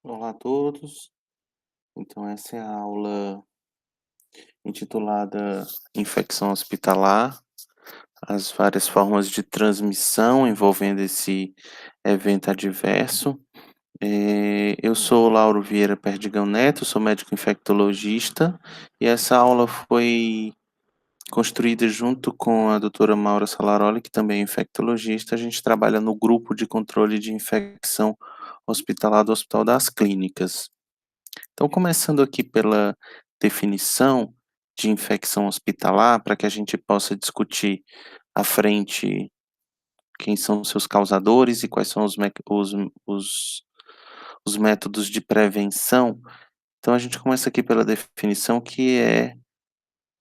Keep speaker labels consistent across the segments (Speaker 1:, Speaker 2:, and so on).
Speaker 1: Olá a todos. Então, essa é a aula intitulada Infecção Hospitalar, as várias formas de transmissão envolvendo esse evento adverso. Eu sou Lauro Vieira Perdigão Neto, sou médico infectologista e essa aula foi construída junto com a doutora Maura Salaroli, que também é infectologista. A gente trabalha no grupo de controle de infecção hospitalar do Hospital das Clínicas. Então, começando aqui pela definição de infecção hospitalar, para que a gente possa discutir à frente quem são os seus causadores e quais são os métodos de prevenção. Então, a gente começa aqui pela definição, que é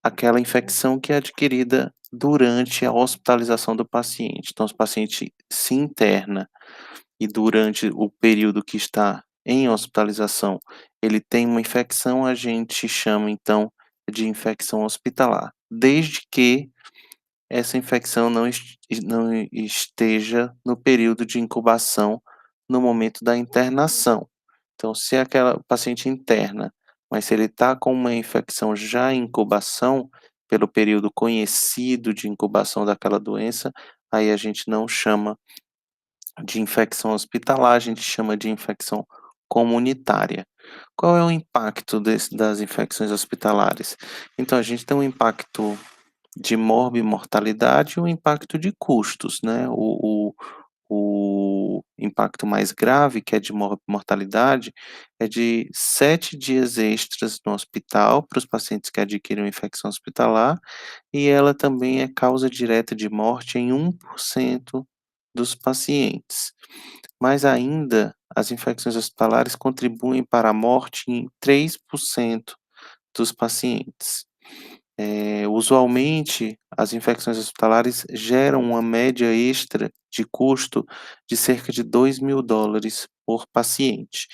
Speaker 1: aquela infecção que é adquirida durante a hospitalização do paciente. Então, se o paciente se interna e durante o período que está em hospitalização, ele tem uma infecção, a gente chama então de infecção hospitalar, desde que essa infecção não esteja no período de incubação no momento da internação. Então, se aquela paciente interna, mas se ele está com uma infecção já em incubação, pelo período conhecido de incubação daquela doença, aí a gente não chama de infecção hospitalar, a gente chama de infecção comunitária. Qual é o impacto das infecções hospitalares? Então, a gente tem um impacto de morbimortalidade e um impacto de custos, né? O impacto mais grave, que é de morbimortalidade, é de 7 dias extras no hospital para os pacientes que adquirem infecção hospitalar, e ela também é causa direta de morte em 1% dos pacientes. Mas ainda, as infecções hospitalares contribuem para a morte em 3% dos pacientes. Usualmente, as infecções hospitalares geram uma média extra de custo de cerca de $2.000 por paciente.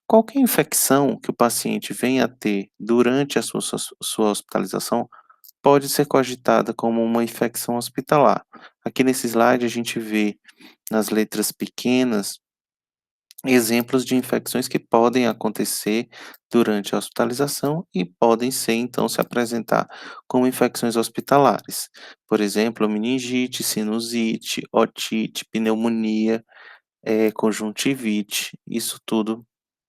Speaker 1: Qualquer infecção que o paciente venha a ter durante a sua hospitalização pode ser cogitada como uma infecção hospitalar. Aqui nesse slide a gente vê nas letras pequenas exemplos de infecções que podem acontecer durante a hospitalização e podem ser, então, se apresentar como infecções hospitalares. Por exemplo, meningite, sinusite, otite, pneumonia, conjuntivite, isso tudo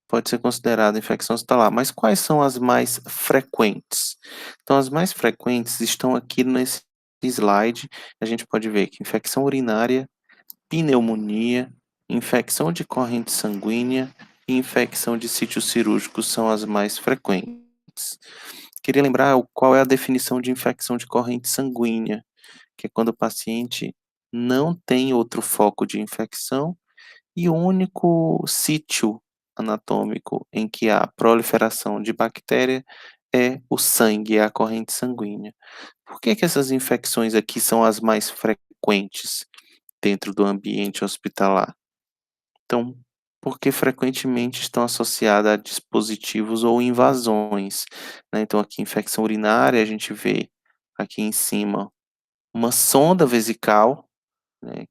Speaker 1: pode ser considerado infecção hospitalar. Mas quais são as mais frequentes? Então, as mais frequentes estão aqui nesse slide. A gente pode ver que infecção urinária, pneumonia, infecção de corrente sanguínea e infecção de sítio cirúrgico são as mais frequentes. Queria lembrar qual é a definição de infecção de corrente sanguínea, que é quando o paciente não tem outro foco de infecção e o único sítio anatômico em que há proliferação de bactéria é o sangue, é a corrente sanguínea. Por que que essas infecções aqui são as mais frequentes dentro do ambiente hospitalar? Então, porque frequentemente estão associadas a dispositivos ou invasões, né. Então aqui infecção urinária, a gente vê aqui em cima uma sonda vesical, né,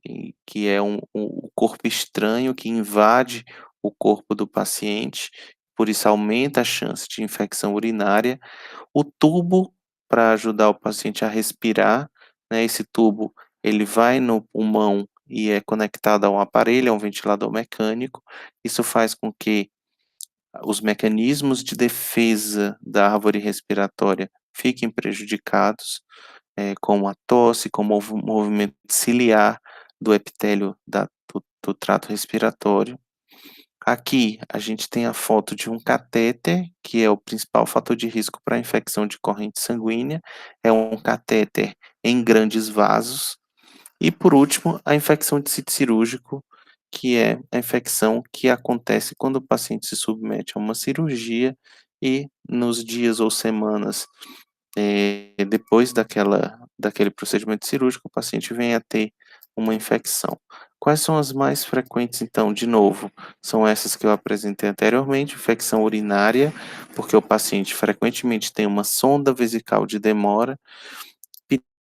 Speaker 1: que é o corpo estranho que invade o corpo do paciente, por isso aumenta a chance de infecção urinária. O tubo para ajudar o paciente a respirar, né, esse tubo ele vai no pulmão e é conectado a um aparelho, a um ventilador mecânico. Isso faz com que os mecanismos de defesa da árvore respiratória fiquem prejudicados, como a tosse, como o movimento ciliar do epitélio do trato respiratório. Aqui a gente tem a foto de um catéter, que é o principal fator de risco para a infecção de corrente sanguínea, é um catéter em grandes vasos. E por último, a infecção de sítio cirúrgico, que é a infecção que acontece quando o paciente se submete a uma cirurgia e nos dias ou semanas depois daquele procedimento cirúrgico, o paciente vem a ter uma infecção. Quais são as mais frequentes, então? De novo, são essas que eu apresentei anteriormente: infecção urinária, porque o paciente frequentemente tem uma sonda vesical de demora,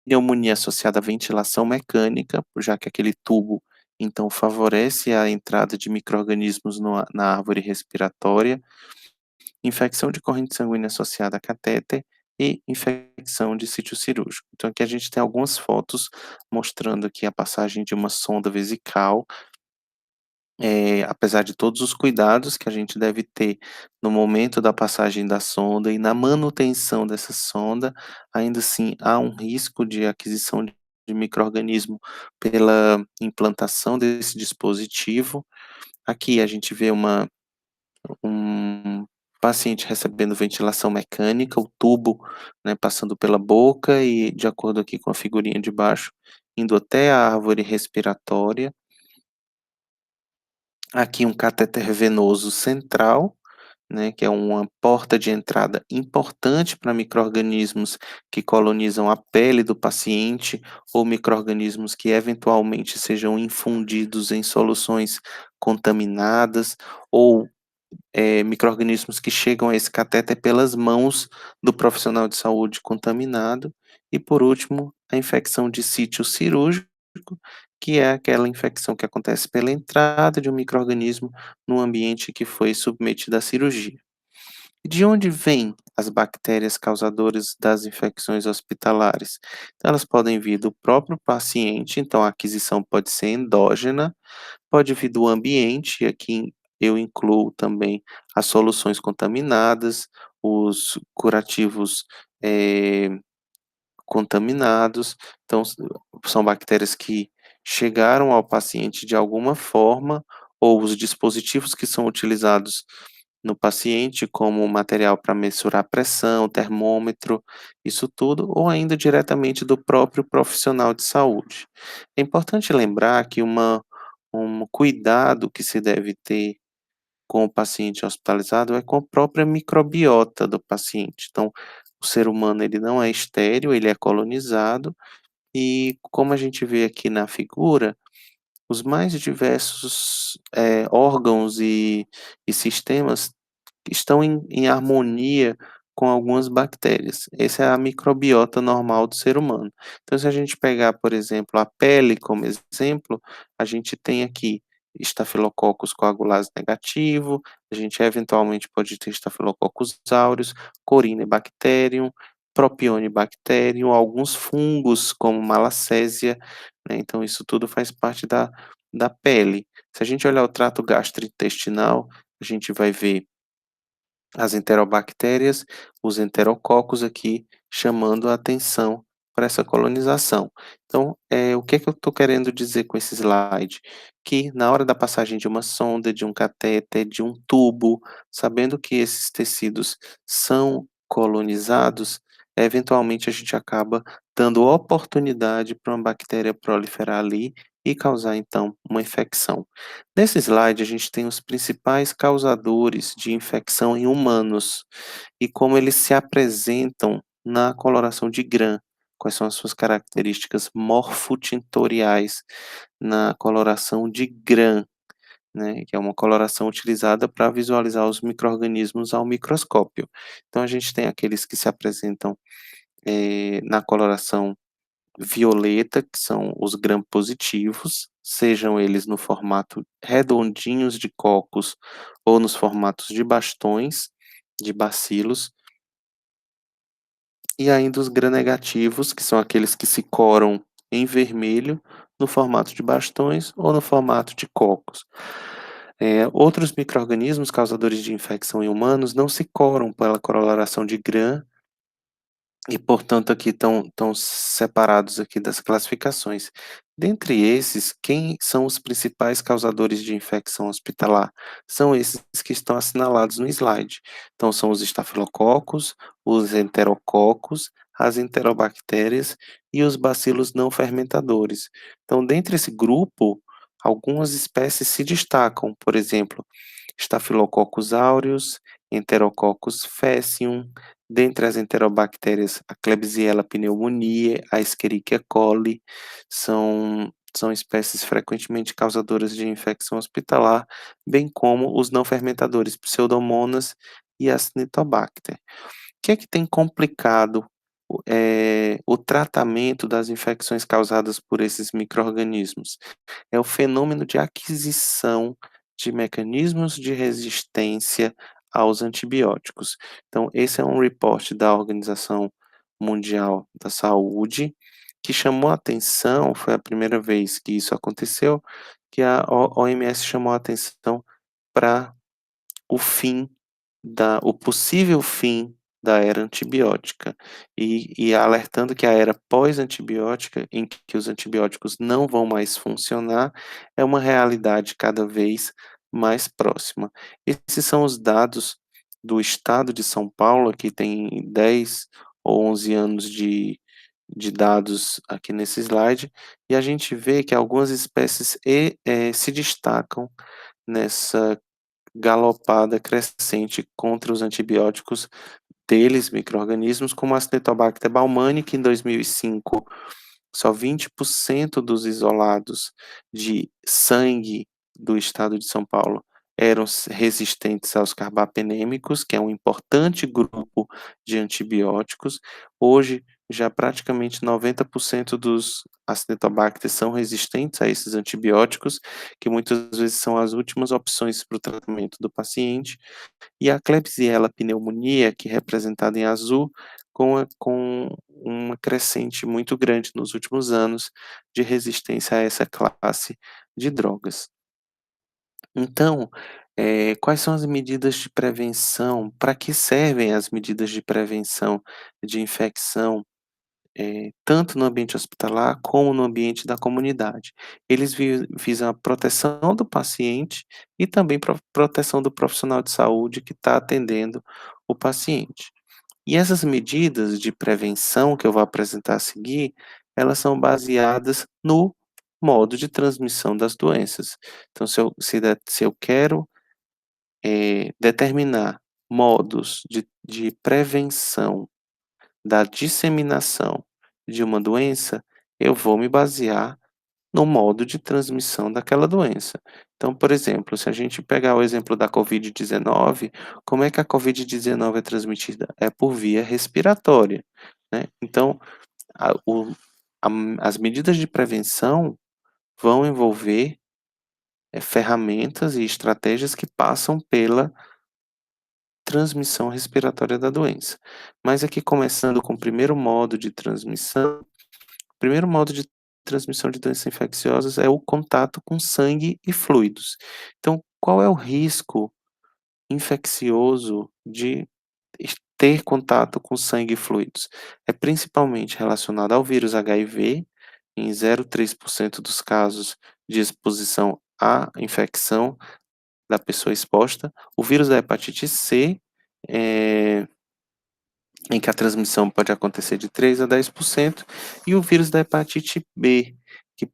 Speaker 1: pneumonia associada à ventilação mecânica, já que aquele tubo então favorece a entrada de micro-organismos na árvore respiratória, infecção de corrente sanguínea associada a catéter e infecção de sítio cirúrgico. Então aqui a gente tem algumas fotos mostrando aqui a passagem de uma sonda vesical, apesar de todos os cuidados que a gente deve ter no momento da passagem da sonda e na manutenção dessa sonda, ainda assim há um risco de aquisição de micro-organismo pela implantação desse dispositivo. Aqui a gente vê um paciente recebendo ventilação mecânica, o tubo, né, passando pela boca e, de acordo aqui com a figurinha de baixo, indo até a árvore respiratória. Aqui um catéter venoso central, né, que é uma porta de entrada importante para micro-organismos que colonizam a pele do paciente ou micro-organismos que eventualmente sejam infundidos em soluções contaminadas ou micro-organismos que chegam a esse catéter pelas mãos do profissional de saúde contaminado. E, por último, a infecção de sítio cirúrgico, que é aquela infecção que acontece pela entrada de um micro-organismo no ambiente que foi submetido à cirurgia. E de onde vêm as bactérias causadoras das infecções hospitalares? Então, elas podem vir do próprio paciente, então a aquisição pode ser endógena, pode vir do ambiente, e aqui eu incluo também as soluções contaminadas, os curativos, eh, contaminados. Então são bactérias que chegaram ao paciente de alguma forma, ou os dispositivos que são utilizados no paciente, como material para mensurar pressão, termômetro, isso tudo, ou ainda diretamente do próprio profissional de saúde. É importante lembrar que um cuidado que se deve ter com o paciente hospitalizado é com a própria microbiota do paciente. Então, o ser humano ele não é estéril, ele é colonizado e como a gente vê aqui na figura, os mais diversos, órgãos e sistemas estão em harmonia com algumas bactérias. Essa é a microbiota normal do ser humano. Então, se a gente pegar, por exemplo, a pele como exemplo, a gente tem aqui Staphylococcus coagulase negativo, a gente eventualmente pode ter Staphylococcus aureus, Corynebacterium, Propionibacterium, alguns fungos como Malassezia, né, então isso tudo faz parte da pele. Se a gente olhar o trato gastrointestinal, a gente vai ver as enterobactérias, os enterococos aqui chamando a atenção para essa colonização. Então, o que é que eu estou querendo dizer com esse slide? Que na hora da passagem de uma sonda, de um catéter, de um tubo, sabendo que esses tecidos são colonizados, eventualmente a gente acaba dando oportunidade para uma bactéria proliferar ali e causar então uma infecção. Nesse slide, a gente tem os principais causadores de infecção em humanos e como eles se apresentam na coloração de Gram. Quais são as suas características morfotintoriais na coloração de Gram, né, que é uma coloração utilizada para visualizar os micro-organismos ao microscópio. Então, a gente tem aqueles que se apresentam na coloração violeta, que são os gram-positivos, sejam eles no formato redondinhos de cocos ou nos formatos de bastões, de bacilos, e ainda os gram-negativos, que são aqueles que se coram em vermelho no formato de bastões ou no formato de cocos. Outros micro-organismos causadores de infecção em humanos não se coram pela coloração de Gram e, portanto, aqui estão separados aqui das classificações. Dentre esses, quem são os principais causadores de infecção hospitalar? São esses que estão assinalados no slide. Então, são os estafilococos, os enterococos, as enterobactérias e os bacilos não fermentadores. Então, dentre esse grupo, algumas espécies se destacam, por exemplo, Staphylococcus aureus, Enterococcus faecium, dentre as enterobactérias, a Klebsiella pneumoniae, a Escherichia coli, são espécies frequentemente causadoras de infecção hospitalar, bem como os não fermentadores Pseudomonas e Acinetobacter. O que é que tem complicado o tratamento das infecções causadas por esses micro-organismos? É o fenômeno de aquisição de mecanismos de resistência aos antibióticos. Então, esse é um report da Organização Mundial da Saúde, que chamou a atenção, foi a primeira vez que isso aconteceu, que a OMS chamou a atenção para o fim o possível fim da era antibiótica, e alertando que a era pós-antibiótica, em que os antibióticos não vão mais funcionar, é uma realidade cada vez mais próxima. Esses são os dados do estado de São Paulo, que tem 10 ou 11 anos de dados aqui nesse slide, e a gente vê que algumas espécies se destacam nessa galopada crescente contra os antibióticos deles, micro-organismos, como a Acinetobacter baumannii, que em 2005 só 20% dos isolados de sangue do estado de São Paulo eram resistentes aos carbapenêmicos, que é um importante grupo de antibióticos. Hoje, já praticamente 90% dos Acinetobacter são resistentes a esses antibióticos, que muitas vezes são as últimas opções para o tratamento do paciente. E a Klebsiella pneumonia, que é representada em azul, com uma crescente muito grande nos últimos anos de resistência a essa classe de drogas. Então, quais são as medidas de prevenção? Para que servem as medidas de prevenção de infecção, tanto no ambiente hospitalar como no ambiente da comunidade? Eles visam a proteção do paciente e também proteção do profissional de saúde que está atendendo o paciente. E essas medidas de prevenção que eu vou apresentar a seguir, elas são baseadas no modo de transmissão das doenças. Então, se eu quero, determinar modos de prevenção da disseminação de uma doença, eu vou me basear no modo de transmissão daquela doença. Então, por exemplo, se a gente pegar o exemplo da Covid-19, como é que a Covid-19 é transmitida? É por via respiratória, né. Então, a o a as medidas de prevenção vão envolver, ferramentas e estratégias que passam pela transmissão respiratória da doença. Mas aqui começando com o primeiro modo de transmissão, o primeiro modo de transmissão de doenças infecciosas é o contato com sangue e fluidos. Então, qual é o risco infeccioso de ter contato com sangue e fluidos? É principalmente relacionado ao vírus HIV, em 0,3% dos casos de exposição à infecção da pessoa exposta, o vírus da hepatite C, eh em que a transmissão pode acontecer de 3 a 10%, e o vírus da hepatite B, que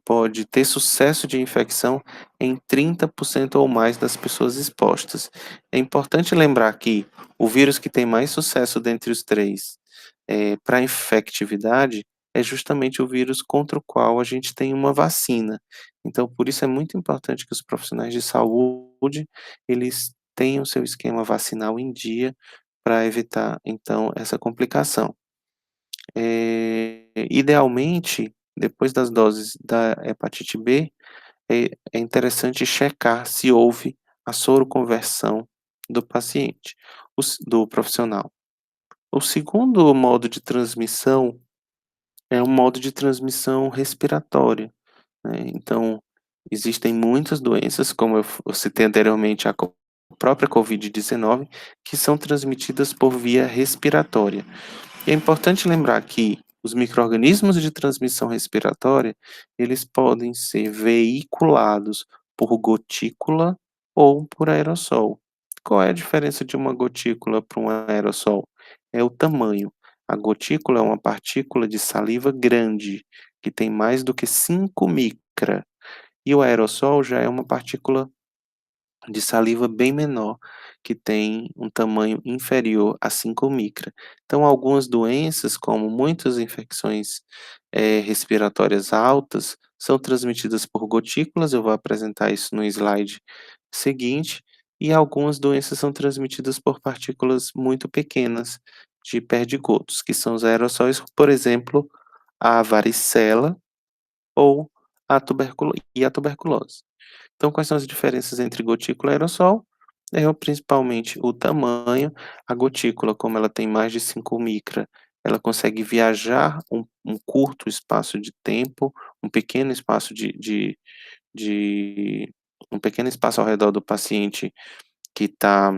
Speaker 1: pode ter sucesso de infecção em 30% ou mais das pessoas expostas. É importante lembrar que o vírus que tem mais sucesso dentre os 3, para infectividade, é justamente o vírus contra o qual a gente tem uma vacina. Então, por isso é muito importante que os profissionais de saúde, eles tenham seu esquema vacinal em dia, para evitar, então, essa complicação. Idealmente, depois das doses da hepatite B, é interessante checar se houve a soroconversão do paciente, do profissional. O segundo modo de transmissão é um modo de transmissão respiratória, né. Então, existem muitas doenças, como eu citei anteriormente, a própria Covid-19, que são transmitidas por via respiratória. E é importante lembrar que os micro-organismos de transmissão respiratória, eles podem ser veiculados por gotícula ou por aerossol. Qual é a diferença de uma gotícula para um aerossol? É o tamanho. A gotícula é uma partícula de saliva grande, que tem mais do que 5 micra, e o aerossol já é uma partícula de saliva bem menor, que tem um tamanho inferior a 5 micra. Então, algumas doenças, como muitas infecções, respiratórias altas, são transmitidas por gotículas, eu vou apresentar isso no slide seguinte, e algumas doenças são transmitidas por partículas muito pequenas, de perdigotos, que são os aerossóis, por exemplo, a varicela ou a tuberculose. Então, quais são as diferenças entre gotícula e aerossol? Principalmente o tamanho. A gotícula, como ela tem mais de 5 micra, ela consegue viajar um curto espaço de tempo, um pequeno espaço de um pequeno espaço ao redor do paciente que está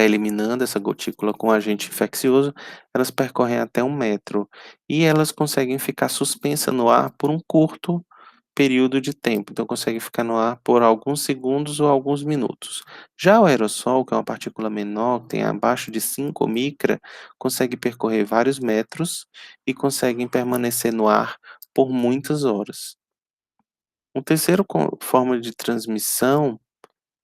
Speaker 1: eliminando essa gotícula com agente infeccioso, elas percorrem até 1 metro e elas conseguem ficar suspensa no ar por um curto período de tempo, então consegue ficar no ar por alguns segundos ou alguns minutos. Já o aerossol, que é uma partícula menor, que tem abaixo de 5 micra, consegue percorrer vários metros e conseguem permanecer no ar por muitas horas. Um terceiro forma de transmissão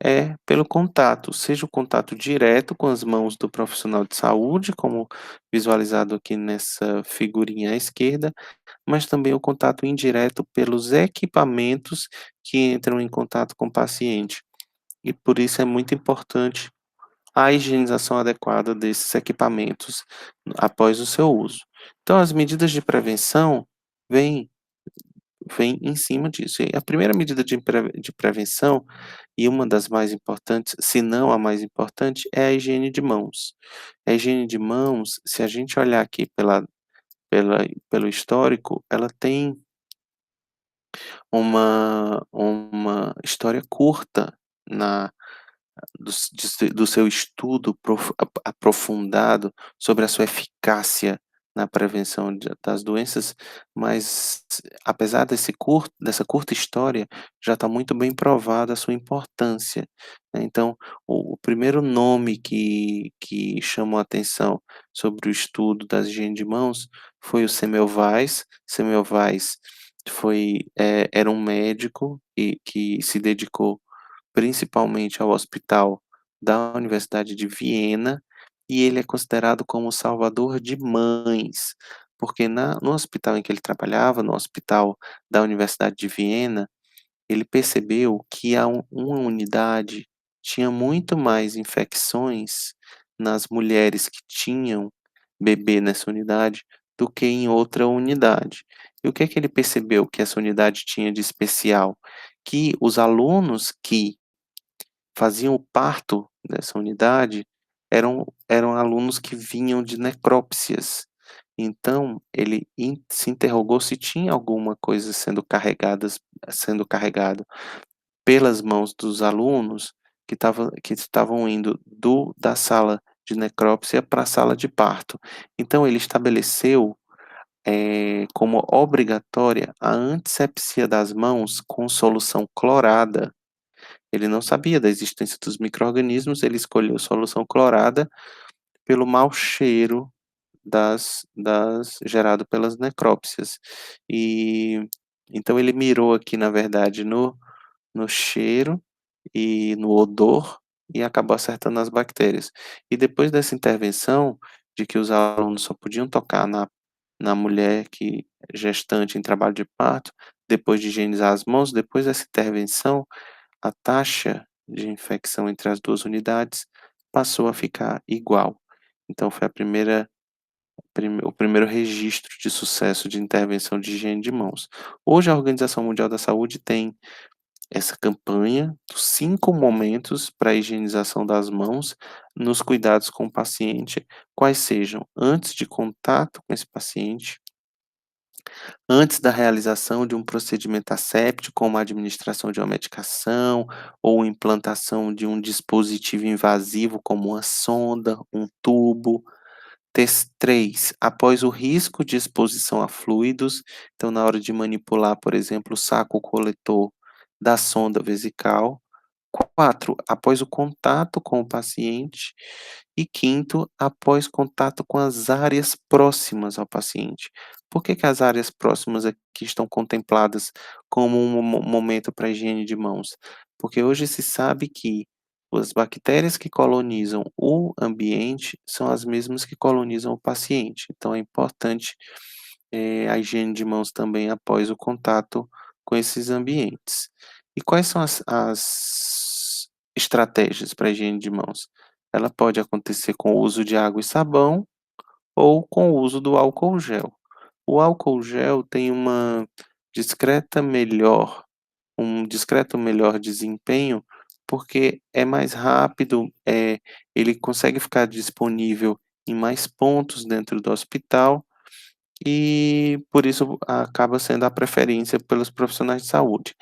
Speaker 1: é pelo contato, seja o contato direto com as mãos do profissional de saúde, como visualizado aqui nessa figurinha à esquerda, mas também o contato indireto pelos equipamentos que entram em contato com o paciente. E por isso é muito importante a higienização adequada desses equipamentos após o seu uso. Então, as medidas de prevenção vêm vem em cima disso. E a primeira medida de prevenção, e uma das mais importantes, se não a mais importante, é a higiene de mãos. A higiene de mãos, se a gente olhar aqui pelo histórico, ela tem uma história curta na do seu estudo aprofundado sobre a sua eficácia na prevenção das doenças, mas apesar dessa curta história, já está muito bem provada a sua importância, né. Então, o primeiro nome que chamou a atenção sobre o estudo das higiene de mãos foi o Semmelweis. Semmelweis era um médico que se dedicou principalmente ao hospital da Universidade de Viena, e ele é considerado como o salvador de mães, porque no hospital em que ele trabalhava, no hospital da Universidade de Viena, ele percebeu que uma unidade tinha muito mais infecções nas mulheres que tinham bebê nessa unidade do que em outra unidade. E o que é que ele percebeu que essa unidade tinha de especial? Que os alunos que faziam o parto dessa unidade eram alunos que vinham de necrópsias. Então, ele se interrogou se tinha alguma coisa sendo carregado pelas mãos dos alunos que estavam indo da sala de necrópsia para a sala de parto. Então ele estabeleceu, como obrigatória a antissepsia das mãos com solução clorada. Ele não sabia da existência dos micro-organismos, ele escolheu solução clorada pelo mau cheiro das gerado pelas necrópsias. E, então ele mirou aqui, na verdade, no cheiro e no odor, e acabou acertando as bactérias. E depois dessa intervenção, de que os alunos só podiam tocar na mulher gestante em trabalho de parto, depois de higienizar as mãos, depois dessa intervenção, a taxa de infecção entre as 2 unidades passou a ficar igual. Então foi o primeiro registro de sucesso de intervenção de higiene de mãos. Hoje a Organização Mundial da Saúde tem essa campanha dos 5 momentos para a higienização das mãos nos cuidados com o paciente, quais sejam: antes de contato com esse paciente, antes da realização de um procedimento asséptico, como a administração de uma medicação ou implantação de um dispositivo invasivo, como uma sonda, um tubo. 3, após o risco de exposição a fluidos, então na hora de manipular, por exemplo, o saco coletor da sonda vesical. 4, após o contato com o paciente. E quinto, após contato com as áreas próximas ao paciente. Por que que as áreas próximas aqui estão contempladas como um momento para higiene de mãos? Porque hoje se sabe que as bactérias que colonizam o ambiente são as mesmas que colonizam o paciente. Então é importante, a higiene de mãos também após o contato com esses ambientes. E quais são as estratégias para a higiene de mãos? ela pode acontecer com o uso de água e sabão ou com o uso do álcool gel. O álcool gel tem discreta melhor um discreto melhor desempenho, porque é mais rápido, ele consegue ficar disponível em mais pontos dentro do hospital e, por isso, acaba sendo a preferência pelos profissionais de saúde.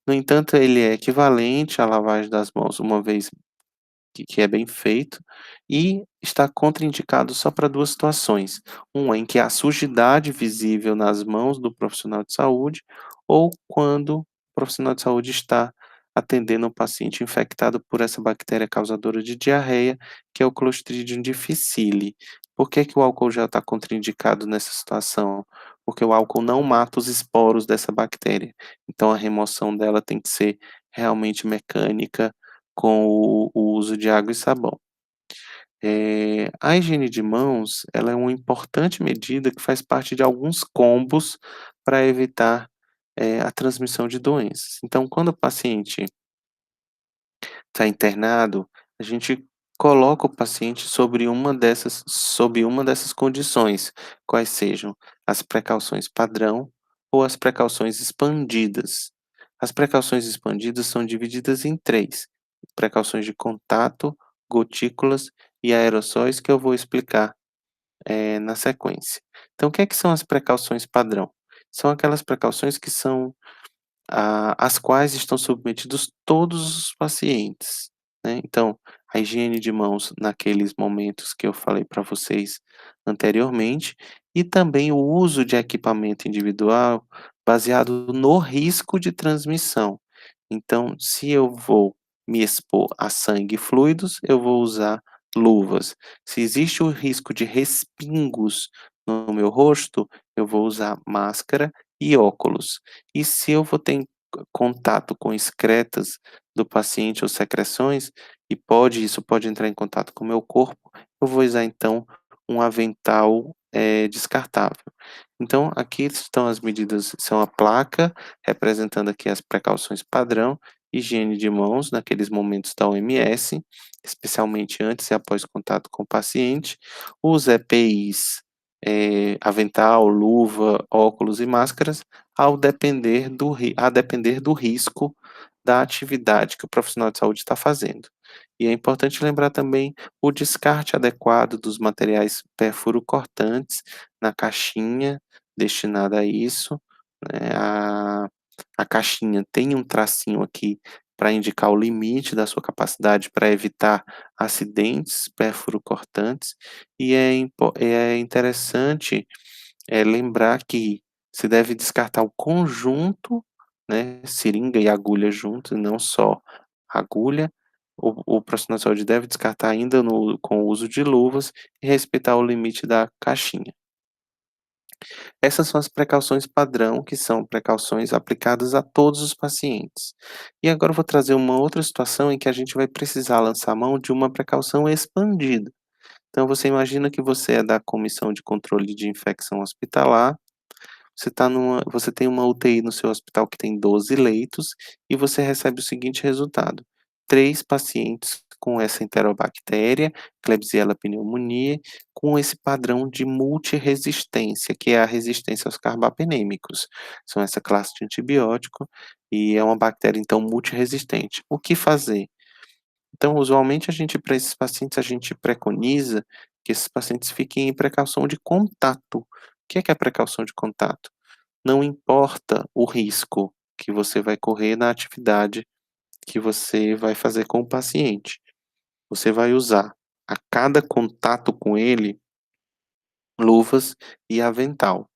Speaker 1: No entanto, ele é equivalente à lavagem das mãos, uma vez que é bem feito, e está contraindicado só para 2 situações, uma em que há sujidade visível nas mãos do profissional de saúde, ou quando o profissional de saúde está atendendo um paciente infectado por essa bactéria causadora de diarreia, que é o Clostridium difficile. Por que que o álcool gel está contraindicado nessa situação? Porque o álcool não mata os esporos dessa bactéria, então a remoção dela tem que ser realmente mecânica, com o uso de água e sabão. A higiene de mãos, ela é uma importante medida que faz parte de alguns combos para evitar, a transmissão de doenças. Então, quando o paciente está internado, a gente coloca o paciente sob uma dessas condições, quais sejam as precauções padrão ou as precauções expandidas. As precauções expandidas são divididas em 3: precauções de contato, gotículas e aerossóis, que eu vou explicar, na sequência. Então, o que é que são as precauções padrão? São aquelas precauções que são às quais estão submetidos todos os pacientes, né. Então, a higiene de mãos naqueles momentos que eu falei para vocês anteriormente, e também o uso de equipamento individual baseado no risco de transmissão. Então, se eu vou me expor a sangue e fluidos, eu vou usar luvas. Se existe o risco de respingos no meu rosto, eu vou usar máscara e óculos. E se eu vou ter contato com excretas do paciente ou secreções, isso pode entrar em contato com o meu corpo, eu vou usar então um avental, descartável. Então aqui estão as medidas, são a placa representando aqui as precauções padrão, higiene de mãos naqueles momentos da OMS, especialmente antes e após contato com o paciente, os EPIs, avental, luva, óculos e máscaras, a depender do risco da atividade que o profissional de saúde está fazendo. E é importante lembrar também o descarte adequado dos materiais perfuro-cortantes na caixinha destinada a isso, né, a caixinha tem um tracinho aqui para indicar o limite da sua capacidade para evitar acidentes perfuro-cortantes, e é interessante lembrar que se deve descartar o conjunto, né, seringa e agulha junto, e não só agulha. O profissional de saúde deve descartar ainda com o uso de luvas e respeitar o limite da caixinha. Essas são as precauções padrão, que são precauções aplicadas a todos os pacientes. E agora eu vou trazer uma outra situação em que a gente vai precisar lançar mão de uma precaução expandida. Então você imagina que você é da comissão de controle de infecção hospitalar, você tem uma UTI no seu hospital que tem 12 leitos e você recebe o seguinte resultado: 3 pacientes com essa enterobactéria, Klebsiella pneumoniae, com esse padrão de multiresistência, que é a resistência aos carbapenêmicos. São essa classe de antibiótico e é uma bactéria, então, multiresistente. O que fazer? Então, usualmente, para esses pacientes, a gente preconiza que esses pacientes fiquem em precaução de contato. O que é precaução de contato? Não importa o risco que você vai correr na atividade que você vai fazer com o paciente. Você vai usar a cada contato com ele luvas e avental.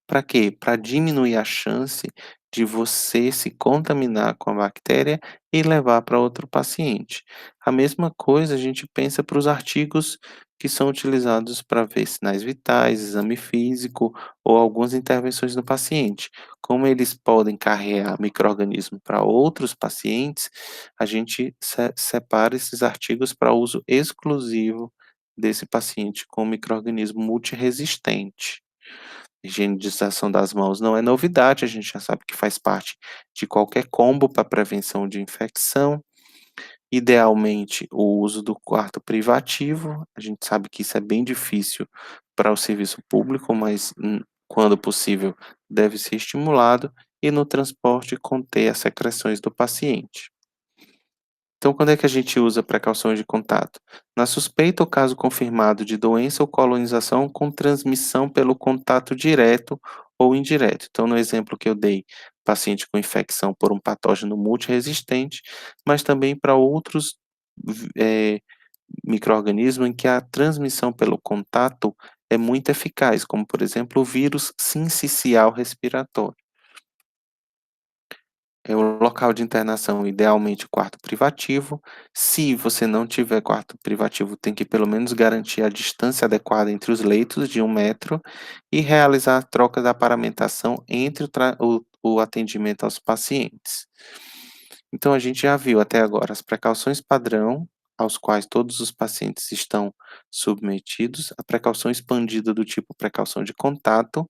Speaker 1: Para quê? Para diminuir a chance de você se contaminar com a bactéria e levar para outro paciente. A mesma coisa a gente pensa para os artigos que são utilizados para ver sinais vitais, exame físico ou algumas intervenções no paciente. Como eles podem carregar micro-organismo para outros pacientes, a gente separa esses artigos para uso exclusivo desse paciente com micro-organismo multiresistente. Higienização das mãos não é novidade, a gente já sabe que faz parte de qualquer combo para prevenção de infecção. Idealmente, o uso do quarto privativo, a gente sabe que isso é bem difícil para o serviço público, mas, quando possível, deve ser estimulado, e no transporte conter as secreções do paciente. Então, quando é que a gente usa precauções de contato? Na suspeita ou caso confirmado de doença ou colonização com transmissão pelo contato direto ou indireto. Então, no exemplo que eu dei, paciente com infecção por um patógeno multiresistente, mas também para outros micro-organismos em que a transmissão pelo contato é muito eficaz, como, por exemplo, o vírus sincicial respiratório. É o local de internação, idealmente quarto privativo. Se você não tiver quarto privativo, tem que pelo menos garantir a distância adequada entre os leitos, de 1 metro, e realizar a troca da paramentação entre o atendimento aos pacientes. Então a gente já viu até agora as precauções padrão, aos quais todos os pacientes estão submetidos, a precaução expandida do tipo precaução de contato,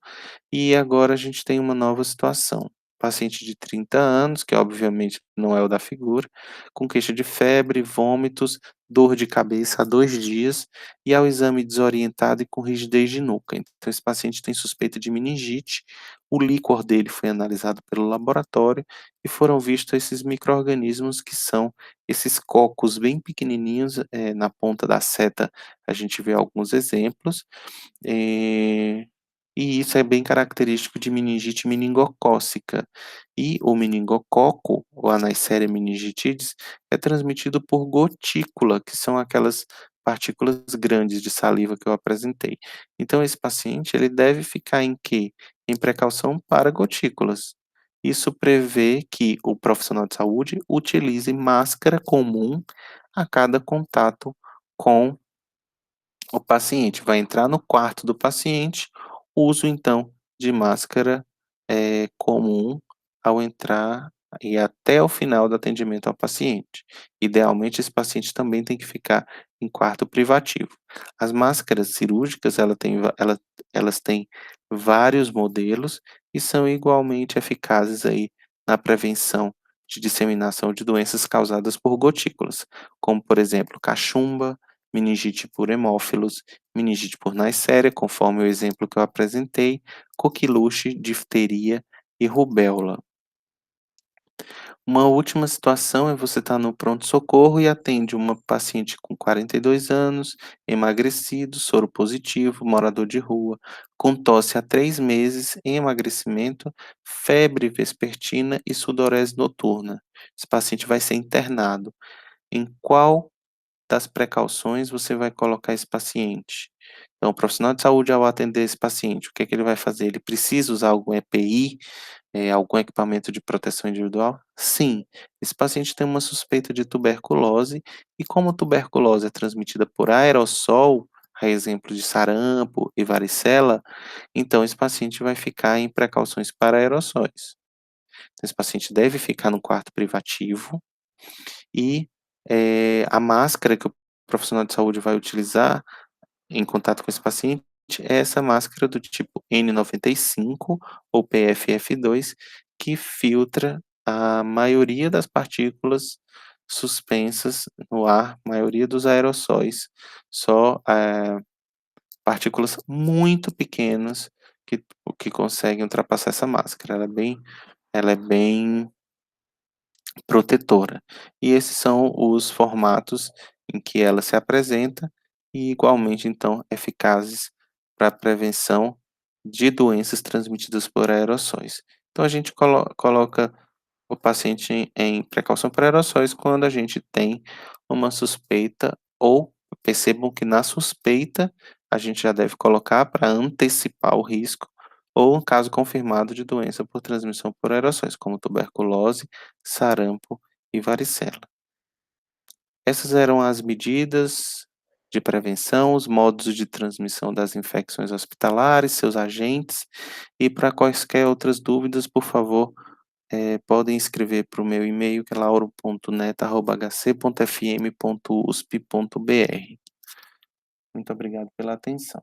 Speaker 1: e agora a gente tem uma nova situação. Paciente de 30 anos, que obviamente não é o da figura, com queixa de febre, vômitos, dor de cabeça há 2 dias e ao exame desorientado e com rigidez de nuca. Então esse paciente tem suspeita de meningite, o líquor dele foi analisado pelo laboratório e foram vistos esses micro-organismos que são esses cocos bem pequenininhos, na ponta da seta a gente vê alguns exemplos, eh, e isso é bem característico de meningite meningocócica. E o meningococo, ou a Neisseria meningitidis, é transmitido por gotícula, que são aquelas partículas grandes de saliva que eu apresentei. Então esse paciente, ele deve ficar em quê? Em precaução para gotículas. Isso prevê que o profissional de saúde utilize máscara comum a cada contato com o paciente. Vai entrar no quarto do paciente, uso então de máscara, comum ao entrar e até o final do atendimento ao paciente. Idealmente, esse paciente também tem que ficar em quarto privativo. As máscaras cirúrgicas, elas têm vários modelos e são igualmente eficazes aí na prevenção de disseminação de doenças causadas por gotículas, como por exemplo, cachumba, meningite por hemófilos, meningite por Neisseria, conforme o exemplo que eu apresentei, coqueluche, difteria e rubéola. Uma última situação é você estar no pronto-socorro e atende uma paciente com 42 anos, emagrecido, soro positivo, morador de rua, com tosse há 3 meses, emagrecimento, febre vespertina e sudorese noturna. Esse paciente vai ser internado. Em qual das precauções você vai colocar esse paciente? Então, o profissional de saúde, ao atender esse paciente, o que é que ele vai fazer? Ele precisa usar algum EPI, algum equipamento de proteção individual? Sim, esse paciente tem uma suspeita de tuberculose, e como tuberculose é transmitida por aerossol, a exemplo de sarampo e varicela, então esse paciente vai ficar em precauções para aerossóis. Esse paciente deve ficar no quarto privativo e, a máscara que o profissional de saúde vai utilizar em contato com esse paciente é essa máscara do tipo N95 ou PFF2, que filtra a maioria das partículas suspensas no ar, maioria dos aerossóis, só, partículas muito pequenas que conseguem ultrapassar essa máscara, ela é bem protetora. E esses são os formatos em que ela se apresenta e igualmente, então, eficazes para a prevenção de doenças transmitidas por aerossóis. Então a gente coloca o paciente em precaução para aerossóis quando a gente tem uma suspeita ou percebam que na suspeita a gente já deve colocar para antecipar o risco, ou um caso confirmado de doença por transmissão por aerossóis, como tuberculose, sarampo e varicela. Essas eram as medidas de prevenção, os modos de transmissão das infecções hospitalares, seus agentes, e para quaisquer outras dúvidas, por favor, podem escrever para o meu e-mail, que é lauro.neto@hc.fm.usp.br. Muito obrigado pela atenção.